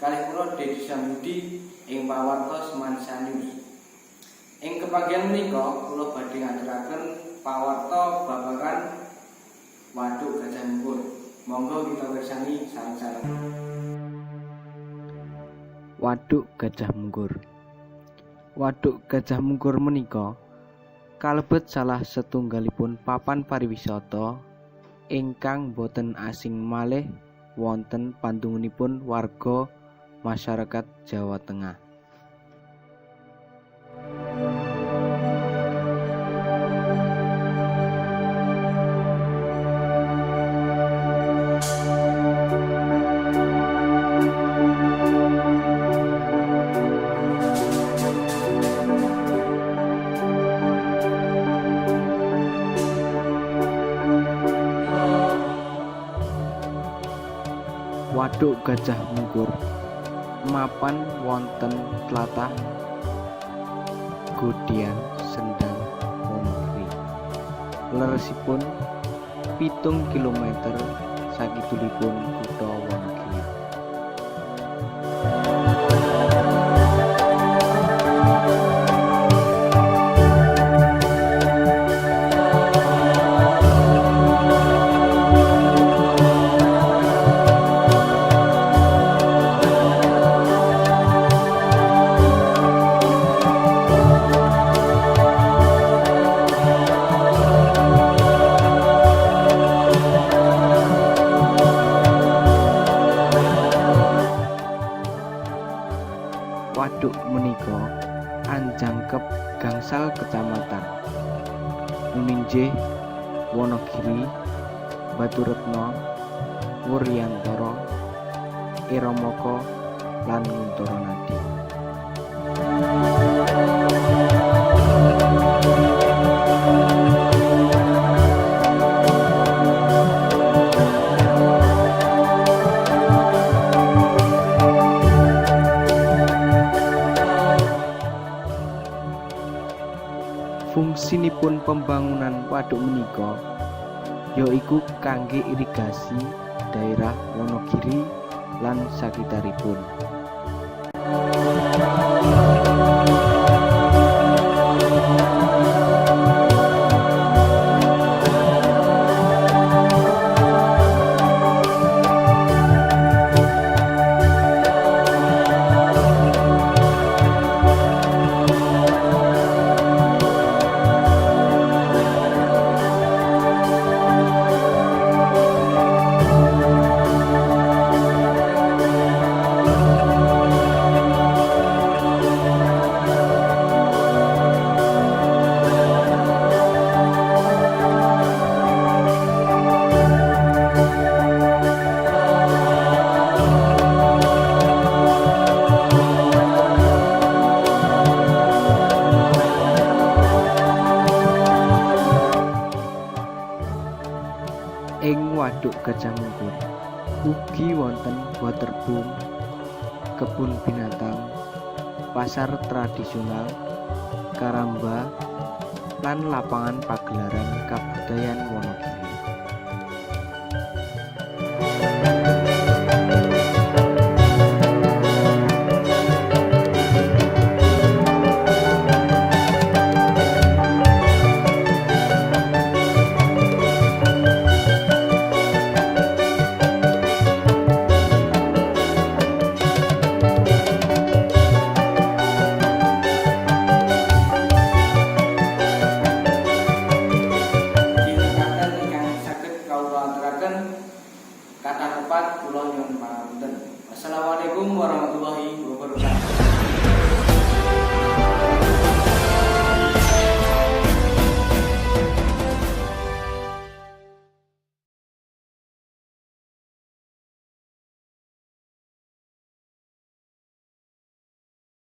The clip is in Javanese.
kalih kula Dedi Samudi ing pawartos Semansa News. Ing kepanggihan menika kula badhe ngaturaken pawarta babagan Waduk Gajah Mungkur. Monggo kita bersani sareng-sareng. Waduk Gajah Mungkur. Waduk Gajah Mungkur menika kalebet salah setunggalipun papan pariwisata ingkang boten asing malih wonten pandungunipun warga masyarakat Jawa Tengah. Waduk Gajah Mungkur mapan wonten tlatah Godian Sendang Wonogiri. Leresipun 7 kilometer sakidulipun kutha Wonogiri. Waduk menika anjangkep gangsal kecamatan Uninjih, Wonogiri, Baturetno, Wuryantara, Iramaka lan Nguntaranadi. Fungsinipun pembangunan waduk menika yaiku kangge irigasi daerah Wonogiri lan sakitaripun. Ing Waduk Gajah Mungkur ugi wonten waterboom, kebun binatang, pasar tradisional, karamba, lan lapangan pagelaran kabudayan Wonogiri. Kata tepat kula nyuwun pangapunten. Wassalamualaikum warahmatullahi wabarakatuh.